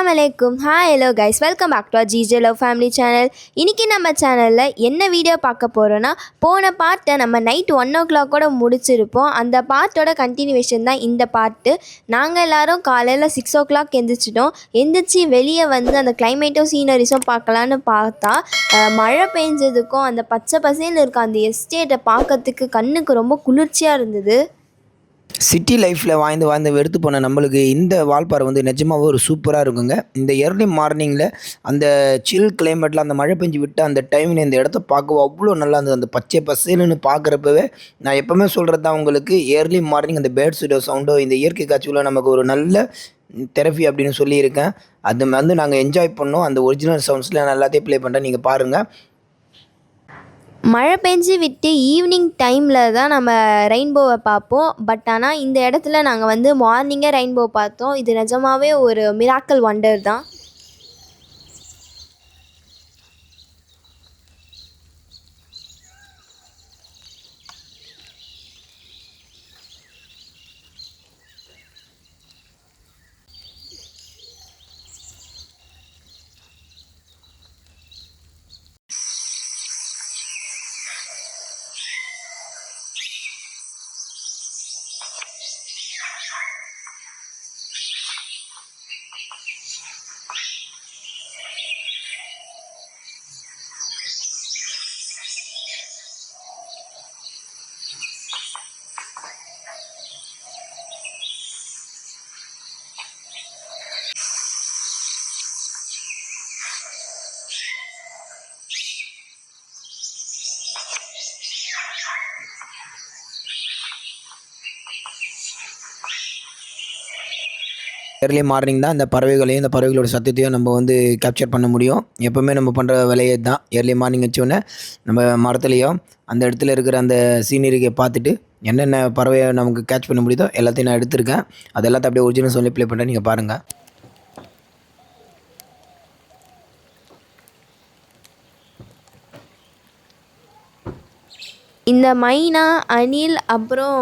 அஸ்ஸலாமு அலைக்கும். Hi hello guys, welcome back to GJ love family channel. இன்றைக்கி நம்ம சேனலில் என்ன வீடியோ பார்க்க போகிறோன்னா, போன பார்ட்டை நம்ம நைட் 1 o'clock முடிச்சிருப்போம். அந்த பார்ட்டோட கண்டினியூவேஷன் தான் இந்த பார்ட்டு. நாங்கள் எல்லோரும் காலையில் 6 o'clock எந்திரிச்சிட்டோம். எந்திரிச்சு வெளியே வந்து அந்த கிளைமேட்டும் சீனரிஸும் பார்க்கலான்னு பார்த்தா மழை பெஞ்சதுக்கும் அந்த பச்சை பசேல்னு இருக்க அந்த எஸ்டேட்டை பார்க்கறதுக்கு கண்ணுக்கு ரொம்ப குளிர்ச்சியாக இருந்தது. சிட்டி லைஃப்பில் வாழ்ந்து வெறுத்து போன நம்மளுக்கு இந்த வால்பாறை வந்து நிஜமாகவே ஒரு சூப்பராக இருக்குங்க. இந்த ஏர்லி மார்னிங்கில் அந்த சில் கிளைமேட்டில் அந்த மழை பெஞ்சு விட்டு அந்த டைமில் இந்த இடத்த பார்க்க அவ்வளோ நல்லா இருந்தது. அந்த பச்சை பசேலுன்னு பார்க்குறப்பவே நான் எப்போவுமே சொல்கிறது தான், உங்களுக்கு ஏர்லி மார்னிங் அந்த பேர்ட்ஸோட சவுண்டோ இந்த இயற்கை காட்சிகளோ நமக்கு ஒரு நல்ல தெரப்பி அப்படின்னு சொல்லியிருக்கேன். அது வந்து நாங்கள் என்ஜாய் பண்ணோம். அந்த ஒரிஜினல் சவுண்ட்ஸில் நான் எல்லாத்தையும் ப்ளே பண்ணுறேன், நீங்கள் பாருங்கள். மழை பெஞ்சு விட்டு ஈவினிங் டைமில் தான் நம்ம ரெயின்போவை பார்ப்போம். பட் ஆனால் இந்த இடத்துல நாங்கள் வந்து மார்னிங்கே ரெயின்போ பார்த்தோம். இது நிஜமாகவே ஒரு மிராக்கல் வண்டர் தான். ஏர்லி மார்னிங் தான் இந்த பறவைகளையும் இந்த பறவைகளோட சத்தத்தையும் நம்ம வந்து கேப்சர் பண்ண முடியும். எப்போவுமே நம்ம பண்ணுற வேலையே தான். ஏர்லி மார்னிங் வச்சோடனே நம்ம மரத்துலேயும் அந்த இடத்துல இருக்கிற அந்த சீனரியை பார்த்துட்டு என்னென்ன பறவையை நமக்கு கேட்ச் பண்ண முடியுதோ எல்லாத்தையும் நான் எடுத்திருக்கேன். அது எல்லாத்தையும் அப்படியே ஒரிஜினல் சொல்லி ப்ளே பண்ணுறேன், நீங்கள் பாருங்கள். இந்த மைனா, அணில், அப்புறம்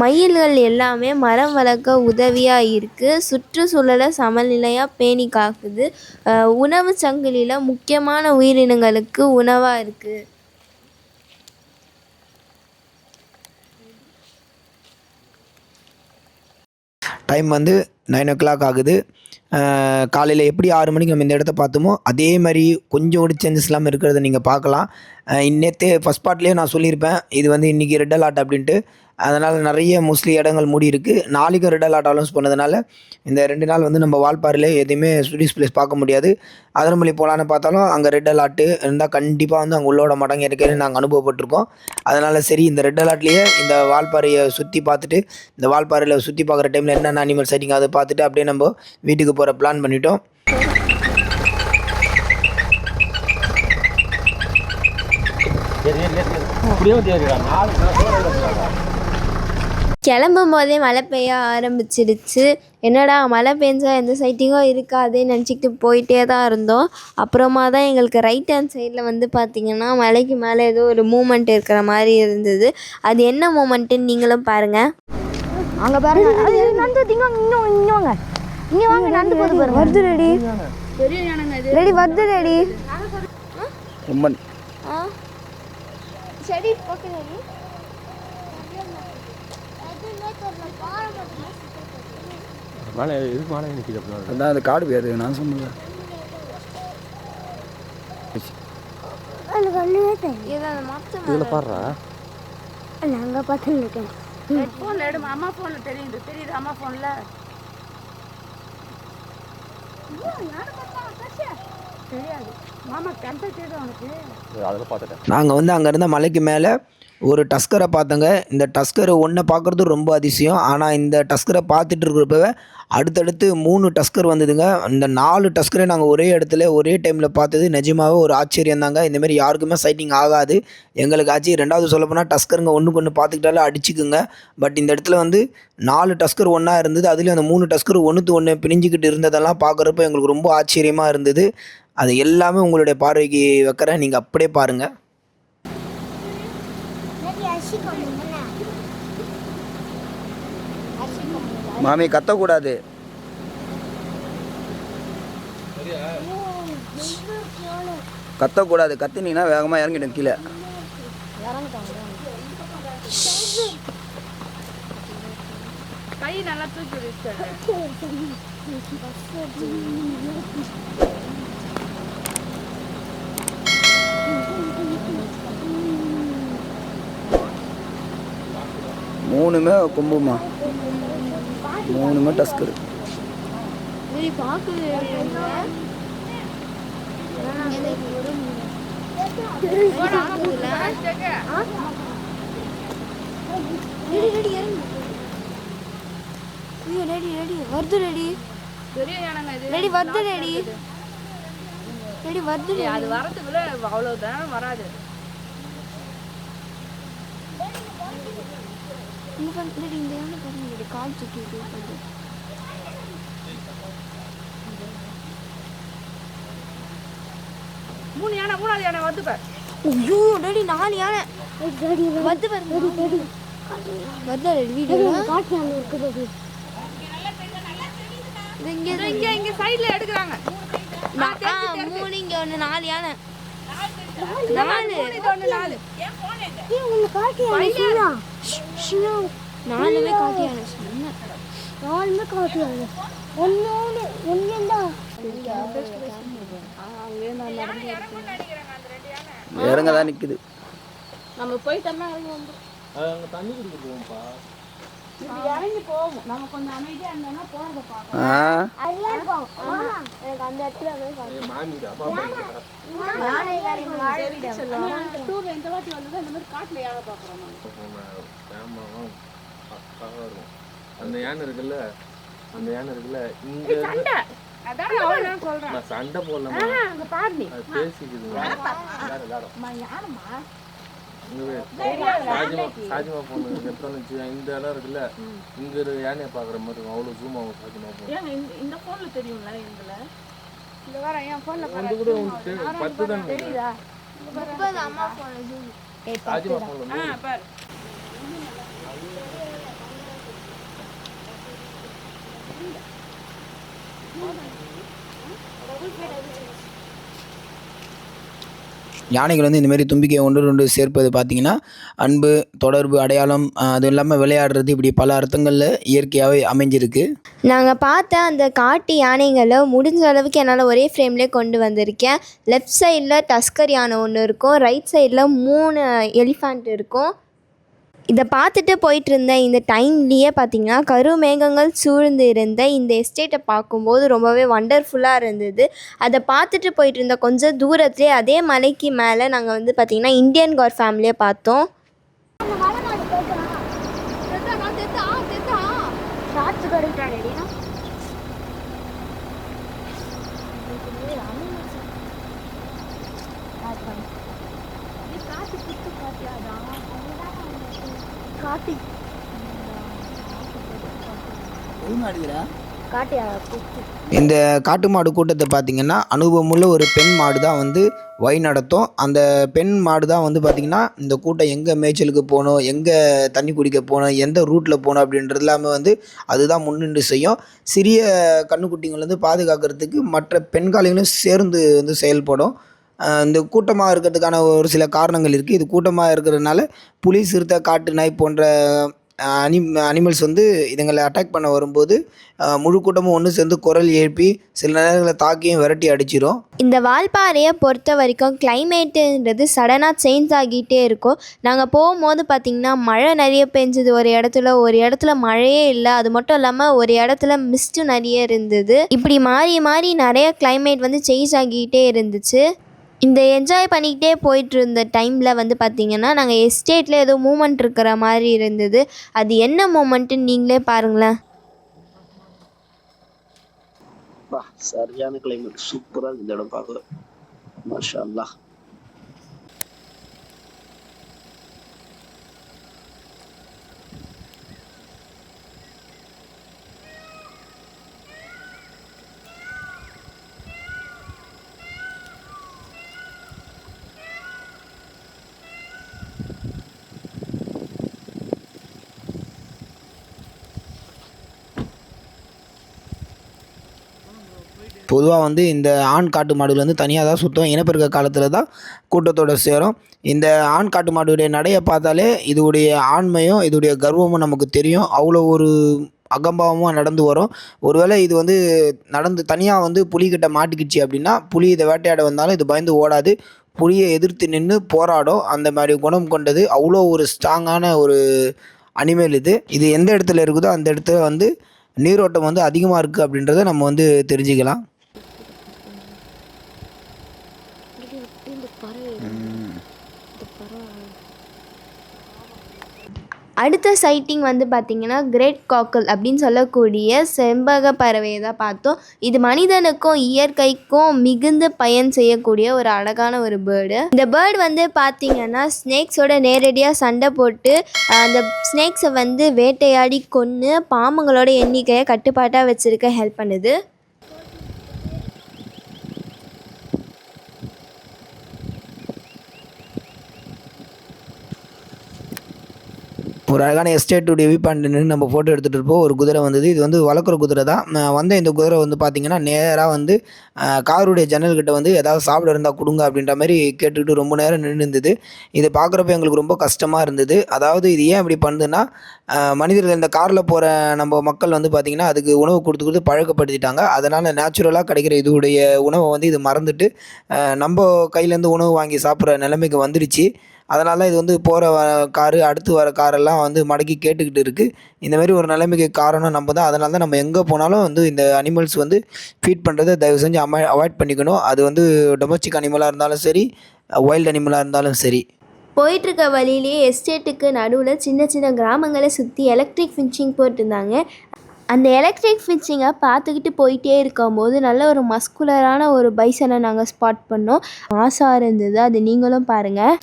மயில்கள் எல்லாமே மரம் வளர்க்க உதவியாக இருக்குது. சுற்றுச்சூழலை சமநிலையாக பேணி காக்குது. உணவு சங்கிலியில் முக்கியமான உயிரினங்களுக்கு உணவாக இருக்குது. டைம் வந்து 9 o'clock ஆகுது. காலையில் எப்படி 6 மணிக்கு நம்ம இந்த இடத்த பார்த்தோமோ அதே மாதிரி கொஞ்சம் கூட சேஞ்சஸ் இல்லாமல் இருக்கிறத நீங்கள் பார்க்கலாம். நேற்று ஃபஸ்ட் பார்ட்லேயே நான் சொல்லியிருப்பேன், இது வந்து இன்றைக்கி ரெட் அலாட் அப்படின்ட்டு. அதனால் நிறைய மோஸ்ட்லி இடங்கள் மூடி இருக்குது. நாளைக்கும் ரெட் அலாட் அலௌன்ஸ் பண்ணதுனால இந்த 2 நாள் வந்து நம்ம வால்பாறையில் எதுவுமே டூரிஸ்ட் பிளேஸ் பார்க்க முடியாது. அதரமல்லி போகலான்னு பார்த்தாலும் அங்கே ரெட் அலாட்டு இருந்தால் கண்டிப்பாக வந்து அங்கே உள்ளோட மாட்டாங்க, ஏற்கனவே நாங்கள் அனுபவப்பட்டிருக்கோம். அதனால் சரி, இந்த ரெட் அலாட்லேயே இந்த வால்பாறையை சுற்றி பார்த்துட்டு, இந்த வால்பாறையில் சுற்றி பார்க்குற டைமில் என்னென்ன அனிமல் சைட்டிங் அதை பார்த்துட்டு அப்படியே நம்ம வீட்டுக்கு போகிற பிளான் பண்ணிட்டோம். கிளம்பும் போதே மழை பெய்ய ஆரம்பிச்சிடுச்சு. என்னடா மழை பெஞ்சால் எந்த சைட்டிங்கும் இருக்காதுன்னு நினச்சிக்கிட்டு போயிட்டே தான் இருந்தோம். அப்புறமா தான் எங்களுக்கு ரைட் ஹேண்ட் சைடில் வந்து பார்த்திங்கன்னா மலைக்கு மேலே ஏதோ ஒரு மூமெண்ட் இருக்கிற மாதிரி இருந்தது. அது என்ன மூமெண்ட்டுன்னு நீங்களும் பாருங்கள். அங்கே பாருங்க, இன்னும் இங்கே வாங்க, நடந்து போது பாருங்க. வருது ரெடி ரெடி வருது ரெடி. சரி ஓகே ரெடி. மேலே எதுக்கு மேலே நிற்கிது அப்படின்னா அதான் அந்த காடு பேர் நான் சொன்னேன். இதில் பாடுறா நாங்கள் பார்த்து இருக்கேன். ஃபோனில் எடு, அம்மா ஃபோனில் தெரியுது அம்மா ஃபோனில் தெரியாது. மாமா கம்பெனி தெரியுது உனக்கு. அதில் பார்த்துட்டேன். நாங்கள் வந்து அங்கே இருந்த மலைக்கு மேலே ஒரு டஸ்கரை பார்த்தோங்க. இந்த டஸ்கரை ஒன்றை பார்க்குறது ரொம்ப அதிசயம். ஆனால் இந்த டஸ்கரை பார்த்துட்டு இருக்கிறப்பவே அடுத்தடுத்து 3 டஸ்கர் வந்ததுங்க. இந்த 4 டஸ்கரை நாங்கள் ஒரே இடத்துல ஒரே டைமில் பார்த்தது நிஜமாகவே ஒரு ஆச்சரியம் தாங்க. இந்தமாரி யாருக்குமே சைட்டிங் ஆகாது. எங்களுக்கு ஆச்சு. 2வது சொல்லப்போனால் டஸ்கருங்க ஒன்றுக்கு ஒன்று பார்த்துக்கிட்டாலே அடிச்சுக்குங்க. பட் இந்த இடத்துல வந்து 4 டஸ்கர் ஒன்றா இருந்தது. அதுலேயும் அந்த 3 டஸ்கர் ஒன்றுத்து ஒன்று பிரிஞ்சுக்கிட்டு இருந்ததெல்லாம் பார்க்குறப்ப எங்களுக்கு ரொம்ப ஆச்சரியமாக இருந்தது. அது எல்லாமே உங்களுடைய பார்வைக்கு வைக்கிறேன், நீங்கள் அப்படியே பாருங்கள். மாமி கத்தக்கூடாது. கத்தக்கூடாது, கத்துனீங்கன்னா வேகமாக இறங்கிடும் கீழே. கை நல்லா தூக்கி விடுச்சாரு. மூணுமே கொம்புமா, மூணுமே டஸ்கரு. அது வரதுக்குள்ள அவ்வளவுதான் வராது. மூணு யானை, மூணாவது யானை வந்து பாரு. ஐயோ டேடி 4 யானை வந்து பாருங்க. இங்க சைடுல எடுக்கறாங்க. 3 இங்க 1 4 யானை. 4 இது ஒண்ணு 4. ஏன் போன் எங்க? உங்களுக்கு காட்டியா? நாலுமே காட்டியானே சொன்ன. நாலுமே காட்டியானே. ஒண்ணேண்டா. இறங்க தான் நிற்குது. நம்ம போயிட்டோம்னா இறங்கி வந்து அங்கே தண்ணி குடிக்க போவோம்ப்பா. இது இறங்கி போவோம். நம்ம கொஞ்சம் அமைதியா இருந்தோம்னா போறத பார்க்கலாம். எனக்கு அந்த இடத்துல போய் பார்க்கணும். மாமிடா டூர் இந்த வாட்டி வந்து இந்த மாதிரி காட்டுல யானை பார்க்குறோம். அந்த யானை இருக்குல்ல, அந்த யானை இருக்குல்ல, இங்க சண்டை அதான் நான் சொல்றேன். நான் சண்டை போடலாமா, அங்க பாரு நீ அது பேசிக்குதுங்க. யானம்மா சாஜிமா பொண்ணு எடுத்தோன்னு வச்சு இந்த இடம் இருக்குல்ல, இங்க ஒரு யானையை பாக்குற மாதிரி இருக்கும். அவ்வளவு ஜூம் ஆகும் சாஜிமா பொண்ணு. ஏங்க இந்த போன்ல தெரியும்ல இதுல. இந்த வர என் போன்ல வந்து கூட உங்களுக்கு 10 தான் தெரியுதா? 30 அம்மா போன் ஜூம். சாஜிமா பொண்ணு பாரு. யானைகள் வந்து இந்தமாரி தும்பிக்கையை ஒன்று சேர்ப்பது பார்த்திங்கன்னா அன்பு, தொடர்பு, அடையாளம், அதுவும் இல்லாமல் விளையாடுறது, இப்படி பல அர்த்தங்களில் இயற்கையாகவே அமைஞ்சிருக்கு. நாங்கள் பார்த்த அந்த காட்டு யானைங்களை முடிஞ்ச அளவுக்கு என்னால் ஒரே ஃப்ரேம்லேயே கொண்டு வந்திருக்கேன். லெஃப்ட் சைடில் டஸ்கர் யானை ஒன்று இருக்கும், ரைட் சைடில் 3 எலிஃபண்ட் இருக்கும். இதை பார்த்துட்டு போயிட்டு இருந்த இந்த டைம்லேயே பார்த்திங்கன்னா கருமேகங்கள் சூழ்ந்து இருந்த இந்த எஸ்டேட்டை பார்க்கும்போது ரொம்பவே வண்டர்ஃபுல்லாக இருந்தது. அதை பார்த்துட்டு போயிட்டு இருந்த கொஞ்சம் தூரத்துலேயே அதே மலைக்கு மேலே நாங்கள் வந்து பார்த்திங்கன்னா இந்தியன் கார் ஃபேமிலியை பார்த்தோம். இந்த காட்டு மாடு கூட்டத்தை பார்த்திங்கன்னா அனுபவமுள்ள ஒரு பெண் மாடு தான் வந்து வழி நடத்தும். அந்த பெண் மாடு தான் வந்து பார்த்திங்கன்னா இந்த கூட்டம் எங்கே மேய்ச்சலுக்கு போகணும், எங்கே தண்ணி குடிக்க போகணும், எந்த ரூட்டில் போகணும் அப்படின்றது எல்லாமே வந்து அதுதான் முன்னின்று செய்யும். சிறிய கண்ணுக்குட்டிங்களை வந்து பாதுகாக்கிறதுக்கு மற்ற பெண்காலிகளும் சேர்ந்து வந்து செயல்படும். இந்த கூட்டமாக இருக்கிறதுக்கான ஒரு சில காரணங்கள் இருக்குது. இது கூட்டமாக இருக்கிறதுனால புலி, சிறுத்தை, காட்டு நாய் போன்ற அனிமல்ஸ் வந்து இதுங்களை அட்டாக் பண்ண வரும்போது முழு கூட்டமும் ஒன்று சேர்ந்து குரல் எழுப்பி சில நேரங்களில் தாக்கியும் விரட்டி அடிச்சிடும். இந்த வால்பாறையை பொறுத்த வரைக்கும் கிளைமேட்டுன்றது சடனாக சேஞ்ச் ஆகிட்டே இருக்கும். நாங்கள் போகும்போது பார்த்திங்கன்னா மழை நிறைய பெஞ்சுது ஒரு இடத்துல மழையே இல்லை. அது மட்டும் இல்லாமல் ஒரு இடத்துல மிஸ்ட்டு நிறைய இருந்தது. இப்படி மாறி மாறி நிறைய கிளைமேட் வந்து சேஞ்ச் ஆகிக்கிட்டே இருந்துச்சு. இந்த என்ஜாய் பண்ணிக்கிட்டே போயிட்டு இருந்த டைமில் வந்து பார்த்திங்கன்னா நாங்கள் எஸ்டேட்டில் ஏதோ மூமெண்ட் இருக்கிற மாதிரி இருந்தது. அது என்ன மூமெண்ட்டுன்னு நீங்களே பாருங்களேன். சரியான கிளைமேட், சூப்பரா இருக்கு இந்த இடம் பார்க்க. மாஷா அல்லாஹ். பொதுவாக வந்து இந்த ஆண் காட்டு மாடுகள் வந்து தனியாக தான் சுத்தம். இனப்பெருக்க காலத்தில் தான் கூட்டத்தோடு சேரும். இந்த ஆண் காட்டு மாடுடைய நடையை பார்த்தாலே இதோடைய ஆண்மையும் இதோடைய கர்வமும் நமக்கு தெரியும். அவ்வளோ ஒரு அகம்பாவமாக நடந்து வரும். ஒருவேளை இது வந்து நடந்து தனியாக வந்து புலிகிட்ட மாட்டிக்கிச்சு அப்படின்னா, புலி இதை வேட்டையாட வந்தாலும் இது பயந்து ஓடாது. புலியை எதிர்த்து நின்று போராடும். அந்த மாதிரி குணம் கொண்டது. அவ்வளோ ஒரு ஸ்ட்ராங்கான ஒரு அனிமல் இது. இது எந்த இடத்துல இருக்குதோ அந்த இடத்துல வந்து நீரோட்டம் வந்து அதிகமாக இருக்குது அப்படின்றத நம்ம வந்து தெரிஞ்சுக்கலாம். அடுத்த சைட்டிங் வந்து பார்த்திங்கன்னா கிரேட் காக்கல் அப்படின்னு சொல்லக்கூடிய செம்பக பறவையை தான் பார்த்தோம். இது மனிதனுக்கும் இயற்கைக்கும் மிகுந்த பயன் செய்யக்கூடிய ஒரு அழகான ஒரு பேர்டு. இந்த பேர்டு வந்து பார்த்திங்கன்னா ஸ்னேக்ஸோட நேரடியாக சண்டை போட்டு அந்த ஸ்னேக்ஸை வந்து வேட்டையாடி கொன்று பாம்புங்களோட எண்ணிக்கையை கட்டுப்பாட்டாக வச்சுருக்க ஹெல்ப் பண்ணுது. ஒரு அழகான எஸ்டேட்டுடைய வியூ பாயிண்ட் நின்று நம்ம ஃபோட்டோ எடுத்துகிட்டு இருப்போம். ஒரு குதிரை வந்தது. இது வந்து வளர்க்குற குதிரை தான். இந்த குதிரை வந்து பார்த்திங்கன்னா நேராக வந்து காருடைய ஜன்னல்கிட்ட வந்து ஏதாவது சாப்பிட இருந்தால் கொடுங்க அப்படின்ற மாதிரி கேட்டுக்கிட்டு ரொம்ப நேரம் நின்று இருந்தது. இதை பார்க்குறப்ப எங்களுக்கு ரொம்ப கஷ்டமாக இருந்தது. அதாவது இது ஏன் இப்படி பண்ணுதுன்னா, மனிதர்கள் இந்த காரில் போகிற நம்ம மக்கள் வந்து பார்த்திங்கன்னா அதுக்கு உணவு கொடுத்து பழக்கப்படுத்திட்டாங்க. அதனால் நேச்சுரலாக கிடைக்கிற இதோடைய உணவை வந்து இது மறந்துட்டு நம்ம கையிலேருந்து உணவு வாங்கி சாப்பிட்ற நிலைமைக்கு வந்துடுச்சு. அதனால இது வந்து போகிற காரு அடுத்து வர காரெல்லாம் வந்து மடக்கி கேட்டுக்கிட்டு இருக்குது. இந்தமாரி ஒரு நிலைமைக்கு காரணம் நம்ம தான். அதனால தான் நம்ம எங்கே போனாலும் வந்து இந்த அனிமல்ஸ் வந்து ஃபீட் பண்ணுறதை தயவு செஞ்சு அவாய்ட் பண்ணிக்கணும். அது வந்து டொமஸ்டிக் அனிமலாக இருந்தாலும் சரி, வைல்டு அனிமலாக இருந்தாலும் சரி. போயிட்டுருக்க வழியிலேயே எஸ்டேட்டுக்கு நடுவில் சின்ன சின்ன கிராமங்களை சுற்றி எலக்ட்ரிக் ஃபின்ச்சிங் போட்டிருந்தாங்க. அந்த எலக்ட்ரிக் ஃபின்ச்சிங்கை பார்த்துக்கிட்டு போயிட்டே இருக்கும்போது நல்ல ஒரு மஸ்குலரான ஒரு பைசனை நாங்கள் ஸ்பாட் பண்ணோம். மாசாக இருந்தது. அது நீங்களும் பாருங்கள்.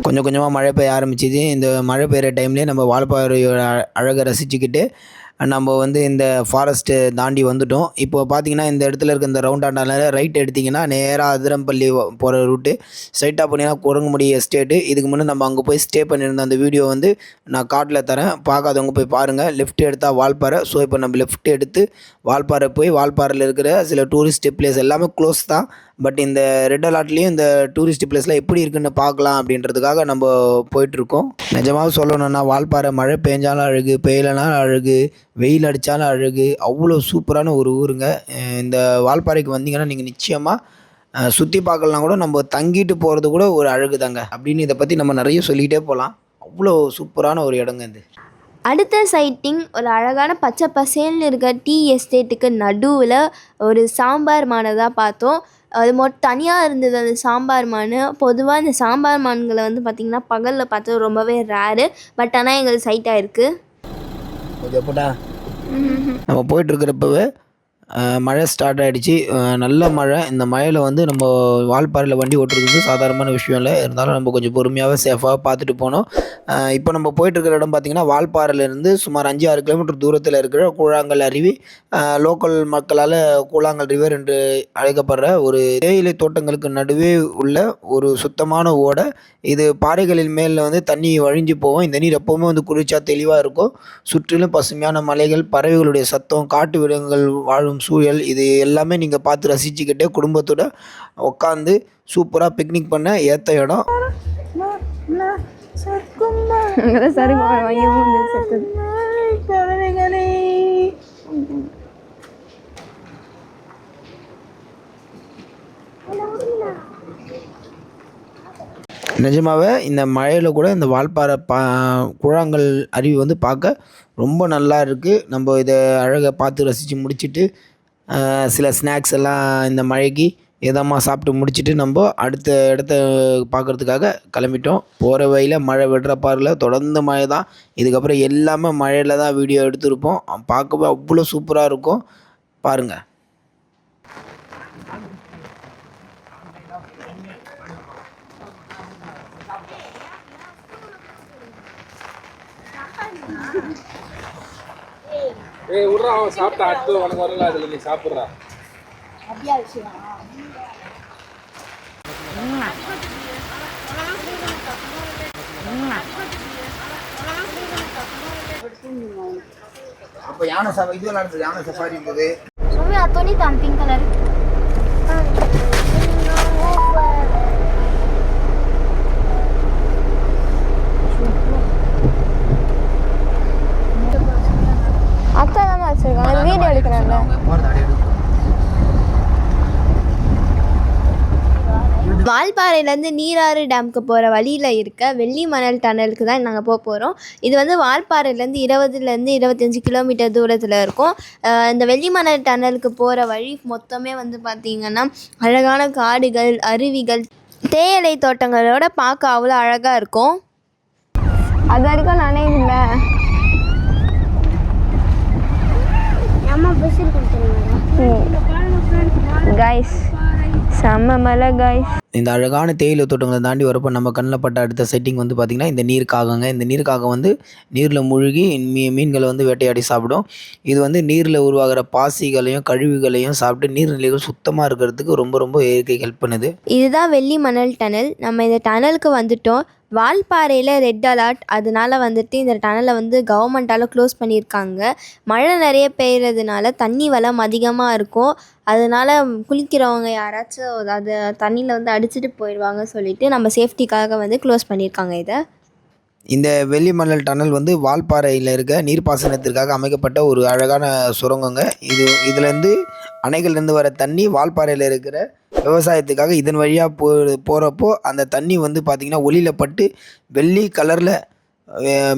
கொஞ்சம் கொஞ்சமாக மழை பெய்ய ஆரம்பிச்சிது. இந்த மழை பெய்கிற டைம்லேயே நம்ம வால்பாறையோட அழகை ரசிச்சுக்கிட்டு நம்ம வந்து இந்த ஃபாரஸ்ட்டு தாண்டி வந்துட்டோம். இப்போ பார்த்தீங்கன்னா இந்த இடத்துல இருக்க இந்த ரவுண்டாண்டால ரைட் எடுத்திங்கன்னா நேராக அதிரம்பள்ளி போகிற ரூட்டு. ஸ்ட்ரைட்டாக போனீங்கன்னா குரங்குமுடி எஸ்டேட்டு. இதுக்கு முன்னே நம்ம அங்கே போய் ஸ்டே பண்ணியிருந்த அந்த வீடியோ வந்து நான் கார்டில் தரேன். பார்க்காதவங்க போய் பாருங்கள். லெஃப்ட் எடுத்தால் வால்பாறை. ஸோ இப்போ நம்ம லெஃப்ட் எடுத்து வால்பாறை போய் வால்பாறையில் இருக்கிற சில டூரிஸ்ட் பிளேஸ் எல்லாமே க்ளோஸ் தான். பட் இந்த ரெட் அலர்ட்லேயும் இந்த டூரிஸ்ட் பிளேஸ்லாம் எப்படி இருக்குன்னு பார்க்கலாம் அப்படின்றதுக்காக நம்ம போயிட்டுருக்கோம். நிஜமாக சொல்லணுன்னா வால்பாறை மழை பெஞ்சாலும் அழகு, பெய்யலைனாலும் அழகு, வெயில் அடித்தாலும் அழகு. அவ்வளோ சூப்பரான ஒரு ஊருங்க. இந்த வால்பாறைக்கு வந்தீங்கன்னா நீங்கள் நிச்சயமாக சுற்றி பார்க்கலாம். கூட நம்ம தங்கிட்டு போகிறது கூட ஒரு அழகு தாங்க அப்படின்னு இதை பற்றி நம்ம நிறைய சொல்லிக்கிட்டே போகலாம். அவ்வளோ சூப்பரான ஒரு இடங்க இது. அடுத்த சைட்டிங் ஒரு அழகான பச்சை பசேல்னு இருக்க டீ எஸ்டேட்டுக்கு நடுவில் ஒரு சாம்பார் மானை தான் பார்த்தோம். அது மட்டும் தனியாக இருந்தது அந்த சாம்பார் மான். பொதுவாக இந்த சாம்பார் மான்களை வந்து பார்த்திங்கன்னா பகலில் பார்த்தது ரொம்பவே ரேரு. பட் ஆனால் எங்களுக்கு சைட் ஆகிருக்கு. நம்ம போயிட்டுருக்கிறப்பவே மழை ஸ்டார்ட் ஆகிடுச்சு. நல்ல மழை. இந்த மழையில் வந்து நம்ம வால்பாறையில் வண்டி ஓட்டுறது சாதாரணமான விஷயம் இல்லை. இருந்தாலும் நம்ம கொஞ்சம் பொறுமையாகவே சேஃபாக பார்த்துட்டு போனோம். இப்போ நம்ம போயிட்டுருக்கிற இடம் பார்த்திங்கன்னா வால்பாறையிலேருந்து சுமார் 5-6 கிலோமீட்டர் தூரத்தில் இருக்கிற கூழாங்கல் அருவி. லோக்கல் மக்களால் கூழாங்கல் ரிவர் என்று அழைக்கப்படுற ஒரு தேயிலை தோட்டங்களுக்கு நடுவே உள்ள ஒரு சுத்தமான ஓடை. இது பாறைகளின் மேலே வந்து தண்ணி வழிஞ்சு போகும். இந்த நீர் எப்போவுமே வந்து குளிர்ச்சியாக தெளிவாக இருக்கும். சுற்றிலும் பசுமையான மலைகள், பறவைகளுடைய சத்தம், காட்டு விலங்குகள் வாழும் சூழல், இது எல்லாமே நீங்கள் பார்த்து ரசிச்சுக்கிட்டே குடும்பத்தோட உட்காந்து சூப்பராக பிக்னிக் பண்ண ஏற்ற இடம். நிஜமாகவே இந்த மழையில் கூட இந்த வால்பாறை கூழாங்கல் அருவி வந்து பார்க்க ரொம்ப நல்லா இருக்குது. நம்ம இதை அழகை பார்த்து ரசித்து முடிச்சுட்டு சில ஸ்நாக்ஸ் எல்லாம் இந்த மழைக்கு இதமாக சாப்பிட்டு முடிச்சுட்டு நம்ம அடுத்த இடத்த பார்க்குறதுக்காக கிளம்பிட்டோம். போகிற வழியில் மழை விடுற பாரில் தொடர்ந்து மழை தான். இதுக்கப்புறம் எல்லாமே மழையில் தான் வீடியோ எடுத்திருப்போம். பார்க்கவே அவ்வளோ சூப்பராக இருக்கும். பாருங்கள். ஏய் விட்றா அவன் சாப்பிட்டா அடுத்து உனக்கு வரல அதில் நீ சாப்பிட்றா. அப்படியா விஷயம்? அப்போ யானை சஃபாரி இது நடந்தது, யானை சஃபாரி இருந்தது. Sumi atau ni tam pink color. அக்கா தான் வச்சிருக்காங்க வீடியோ எடுக்கிறாங்க. வால்பாறையிலேருந்து நீராறு டேமுக்கு போகிற வழியில் இருக்க வெள்ளி மணல் டனலுக்கு தான் நாங்கள் போகிறோம். இது வந்து வால்பாறையிலேருந்து 20லேருந்து 25 கிலோமீட்டர் தூரத்தில் இருக்கும். இந்த வெள்ளி மணல் டனலுக்கு போகிற வழி மொத்தமே வந்து பார்த்திங்கன்னா அழகான காடுகள், அருவிகள், தேயிலை தோட்டங்களோட பார்க்க அவ்வளோ அழகாக இருக்கும். அது வரைக்கும் நானே இல்லை. கைஸ் செம்ம மலை கைஸ். இந்த அழகான தேயிலை தோட்டங்களை தாண்டி வரப்போ நம்ம கண்ணில் பட்ட அடுத்த செட்டிங் வந்து பார்த்திங்கன்னா இந்த நீர்க்காகங்க. இந்த நீர்க்காகம் வந்து நீரில் மூழ்கி மீன்களை வந்து வேட்டையாடி சாப்பிடும். இது வந்து நீரில் உருவாகிற பாசிகளையும் கழிவுகளையும் சாப்பிட்டு நீர்நிலைகள் சுத்தமாக இருக்கிறதுக்கு ரொம்ப ரொம்ப இயற்கை ஹெல்ப் பண்ணுது. இதுதான் வெள்ளி மணல் டனல். நம்ம இந்த டனலுக்கு வந்துட்டோம். வால்பாறையில் ரெட் அலர்ட், அதனால வந்துட்டு இந்த டனலை வந்து கவர்மெண்ட்டால் க்ளோஸ் பண்ணியிருக்காங்க. மழை நிறைய பெய்கிறதுனால தண்ணி வளம் அதிகமாக இருக்கும். அதனால் குளிக்கிறவங்க யாராச்சும் அதை தண்ணியில் வந்து அடிச்சுட்டு போயிடுவாங்க சொல்லிட்டு நம்ம சேஃப்டிக்காக வந்து க்ளோஸ் பண்ணியிருக்காங்க இதை. இந்த வெள்ளி மணல் டனல் வந்து வால்பாறையில் இருக்க நீர்ப்பாசனத்திற்காக அமைக்கப்பட்ட ஒரு அழகான சுரங்கங்க. இதுலேருந்து அணைகள்லேருந்து வர தண்ணி வால்பாறையில் இருக்கிற விவசாயத்துக்காக இதன் வழியாக போகிறப்போ அந்த தண்ணி வந்து பார்த்திங்கன்னா ஒளியில் பட்டு வெள்ளி கலரில்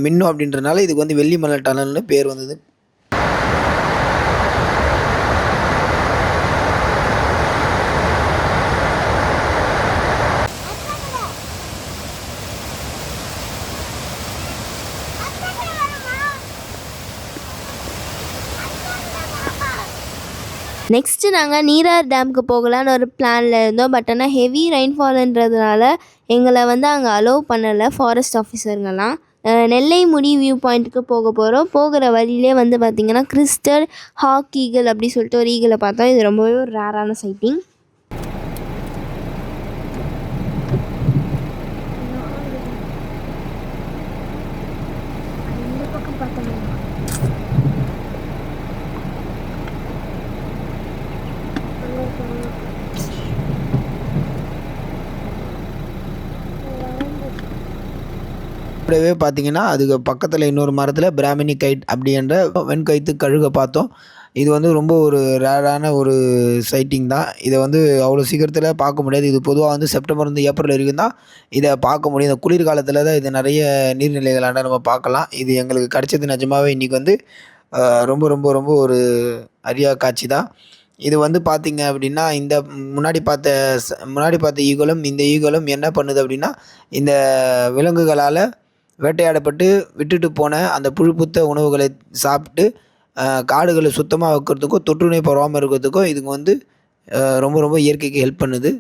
மின்னும். அப்படின்றனால இதுக்கு வந்து வெள்ளி மணல் டனல்னு பேர் வந்தது. நெக்ஸ்ட்டு நாங்கள் நீரார் டேமுக்கு போகலான்னு ஒரு பிளானில் இருந்தோம். பட் ஆனால் ஹெவி ரெயின்ஃபால்ன்றதுனால எங்களை வந்து அங்கே அலோவ் பண்ணலை ஃபாரஸ்ட் ஆஃபீஸருங்கெல்லாம். நெல்லைமுடி வியூ பாயிண்ட்டுக்கு போகிறோம். போகிற வழியிலே வந்து பார்த்திங்கன்னா கிறிஸ்டல் ஹாக் ஈகிள் அப்படி சொல்லிட்டு ஒரு ஈகிளை பார்த்தோம். இது ரொம்பவே ஒரு ரேரான சைட்டிங். அப்படியே பார்த்திங்கன்னா அதுக்கு பக்கத்தில் இன்னொரு மரத்தில் பிராமினி கைட் அப்படின்ற வெண்கைத்து கழுகை பார்த்தோம். இது வந்து ரொம்ப ஒரு ரேரான ஒரு சைட்டிங் தான். இதை வந்து அவ்வளோ சீக்கிரத்தில் பார்க்க முடியாது. இது பொதுவாக வந்து செப்டம்பர்லேருந்து ஏப்ரல் வரைக்கும் தான் இதை பார்க்க முடியும். இந்த குளிர்காலத்தில் தான் இது நிறைய நீர்நிலைகளாண்ட நம்ம பார்க்கலாம். இது எங்களுக்கு கிடச்சது நிஜமாகவே இன்றைக்கி வந்து ரொம்ப ரொம்ப ரொம்ப ஒரு அரிய காட்சி தான். இது வந்து பார்த்திங்க அப்படின்னா இந்த முன்னாடி பார்த்த ஈகலும் இந்த ஈகலும் என்ன பண்ணுது அப்படின்னா இந்த விலங்குகளால் வேட்டையாடப்பட்டு விட்டுட்டு போன அந்த புழுப்புத்த உணவுகளை சாப்பிட்டு காடுகளை சுத்தமாக வைக்கிறதுக்கும் தொற்று நோய் பரவாமல் இருக்கிறதுக்கும் இதுங்க வந்து ரொம்ப ரொம்ப இயற்கைக்கு ஹெல்ப் பண்ணுது.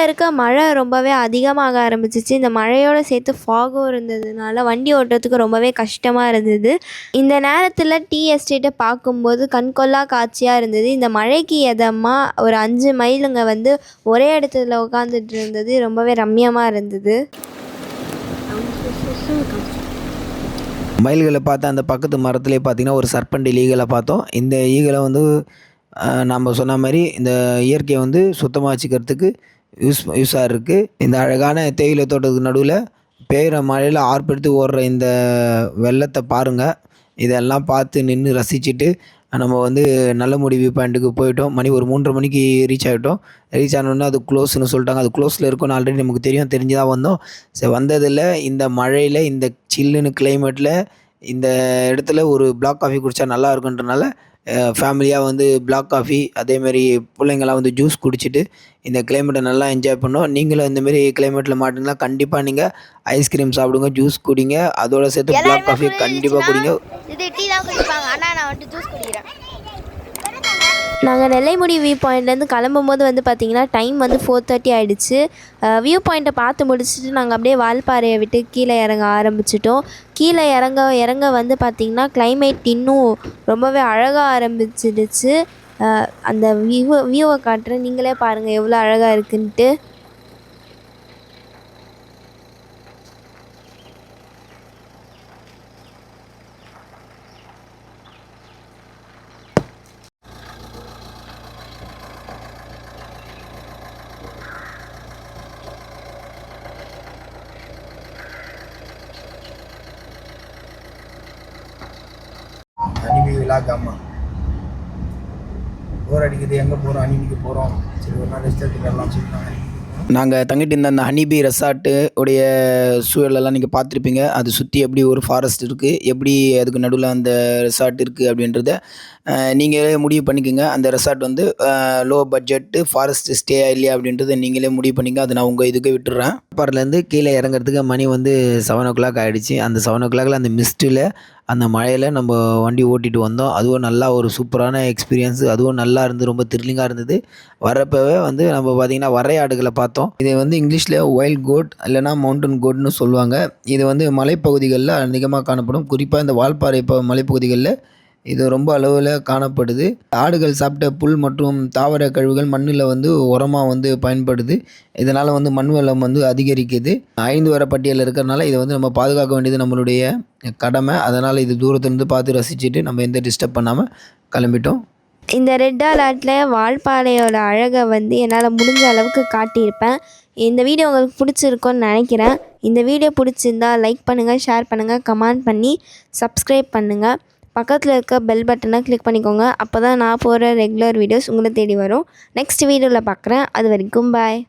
இருக்க மழை ரொம்பவே அதிகமாக ஆரம்பிச்சிச்சு. இந்த மழையோடு சேர்த்து ஃபாகும் இருந்ததுனால வண்டி ஓட்டுறதுக்கு ரொம்பவே கஷ்டமாக இருந்தது. இந்த நேரத்தில் டீ எஸ்டேட்டை பார்க்கும்போது கண்கொள்ளா காட்சியாக இருந்தது. இந்த மழைக்கு எதமாக ஒரு 5 மைலுங்க வந்து ஒரே இடத்துல உட்காந்துட்டு இருந்தது ரொம்பவே ரம்மியமாக இருந்தது. மயில்களை பார்த்து அந்த பக்கத்து மரத்துலேயே பார்த்திங்கன்னா ஒரு சர்பண்ட் ஈகலை பார்த்தோம். இந்த ஈகலை வந்து நம்ம சொன்ன மாதிரி இந்த இயற்கையை வந்து சுத்தமாக வச்சுக்கிறதுக்கு யூஸாக இருக்குது. இந்த அழகான தேயிலை தோட்டத்துக்கு நடுவில் பெய்கிற மழையில் ஆர்ப்பெடுத்து ஓடுற இந்த வெள்ளத்தை பாருங்கள். இதெல்லாம் பார்த்து நின்று ரசிச்சுட்டு நம்ம வந்து நல்லமுடி வியூ பாயிண்ட்டுக்கு போயிட்டோம். மணி ஒரு 3:30 மணிக்கு ரீச் ஆனோடனே அது க்ளோஸ்னு சொல்லிட்டாங்க. அது க்ளோஸில் இருக்குன்னு ஆல்ரெடி நமக்கு தெரிஞ்சு தான் வந்தோம். சரி, வந்ததில் இந்த மழையில் இந்த சில்லுன்னு கிளைமேட்டில் இந்த இடத்துல ஒரு பிளாக் காஃபி குடித்தா நல்லா இருக்குன்றனால ஃபேமிலியாக வந்து பிளாக் காஃபி அதேமாரி பிள்ளைங்களாம் வந்து ஜூஸ் குடிச்சிட்டு இந்த கிளைமேட்டை நல்லா என்ஜாய் பண்ணோம். நீங்களும் இந்தமாரி கிளைமேட்டில் மாட்டிங்கன்னா கண்டிப்பாக நீங்கள் ஐஸ்கிரீம் சாப்பிடுங்க, ஜூஸ் குடிங்க, அதோடு சேர்த்து பிளாக் காஃபி கண்டிப்பாக குடிங்க. இது டீ தான் குடிப்பாங்க, ஆனால் நான் வந்துட்டு ஜூஸ் குடிக்கிறேன். நாங்கள் நெல்லைமுடி வியூ பாயிண்ட்லேருந்து கிளம்பும்போது வந்து பார்த்திங்கன்னா டைம் வந்து 4:30 ஆகிடுச்சு. வியூ பாயிண்ட்டை பார்த்து முடிச்சுட்டு நாங்கள் அப்படியே வால்பாறையை விட்டு கீழே இறங்க ஆரம்பிச்சிட்டோம். கீழே இறங்க வந்து பார்த்திங்கன்னா கிளைமேட் இன்னும் ரொம்பவே அழகாக ஆரம்பிச்சிடுச்சு. அந்த வியூவை காட்டுறேன், நீங்களே பாருங்கள் எவ்வளோ அழகாக இருக்குன்ட்டு. அனிமி விழாக்கு அம்மா போர் அடிக்குது, எங்கே போகிறோம், அனிமிக்கு போகிறோம், சரி ஒரு நாள் ரெஸ்ட் எடுத்துக்கலாம் சொன்னாங்க. நாங்கள் தங்கிட்டு இருந்த அந்த ஹனிபி ரெசார்ட்டு உடைய சூழலெல்லாம் நீங்கள் பார்த்துருப்பீங்க. அது சுற்றி எப்படி ஒரு ஃபாரஸ்ட் இருக்குது, எப்படி அதுக்கு நடுவில் அந்த ரெசார்ட் இருக்குது அப்படின்றத நீங்களே முடிவு பண்ணிக்கோங்க. அந்த ரெசார்ட் வந்து லோ பட்ஜெட்டு ஃபாரஸ்ட் ஸ்டே இல்லையா அப்படின்றத நீங்களே முடிவு பண்ணிங்க. அதை நான் உங்கள் இதுக்கு விட்டுறேன். பாறையிலேருந்து கீழே இறங்குறதுக்கு மணி வந்து 7 o'clock ஆகிடுச்சு. அந்த 7 o'clockல அந்த மிஸ்ட்டில் அந்த மழையில் நம்ம வண்டி ஓட்டிகிட்டு வந்தோம். அதுவும் நல்லா ஒரு சூப்பரான எக்ஸ்பீரியன்ஸு. அதுவும் நல்லா இருந்து ரொம்ப த்ரில்லிங்காக இருந்தது. வரப்போவே வந்து நம்ம பார்த்திங்கன்னா வரையாடுகளை பார்த்தோம். இதை வந்து இங்கிலீஷில் ஒயில்ட் கோட் இல்லைனா மவுண்டன் கோட்னு சொல்லுவாங்க. இது வந்து மலைப்பகுதிகளில் அதிகமாக காணப்படும். குறிப்பாக இந்த வால்பாறை மலைப்பகுதிகளில் இது ரொம்ப அளவில் காணப்படுது. ஆடுகள் சாப்பிட்ட புல் மற்றும் தாவர கழிவுகள் மண்ணில் வந்து உரமாக வந்து பயன்படுது. இதனால் வந்து மண் வளம் வந்து அதிகரிக்குது. 5 வர பட்டியலில் இருக்கிறனால இதை வந்து நம்ம பாதுகாக்க வேண்டியது நம்மளுடைய கடமை. அதனால் இது தூரத்துலேருந்து பார்த்து ரசிச்சுட்டு நம்ம எந்த டிஸ்டர்ப் பண்ணாமல் கிளம்பிட்டோம். இந்த ரெட் அலர்ட்டில் வால்பாறையோட அழகை வந்து என்னால் முடிஞ்ச அளவுக்கு காட்டியிருப்பேன். இந்த வீடியோ உங்களுக்கு பிடிச்சிருக்குன்னு நினைக்கிறேன். இந்த வீடியோ பிடிச்சிருந்தா லைக் பண்ணுங்கள், ஷேர் பண்ணுங்கள், கமெண்ட் பண்ணி சப்ஸ்கிரைப் பண்ணுங்கள். பக்கத்தில் இருக்க பெல் பட்டனை கிளிக் பண்ணிக்கோங்க. அப்போ தான் நான் போகிற ரெகுலர் வீடியோஸ் உங்களை தேடி வரும். நெக்ஸ்ட் வீடியோவில் பார்க்குறேன். அது வரைக்கும் பாய்.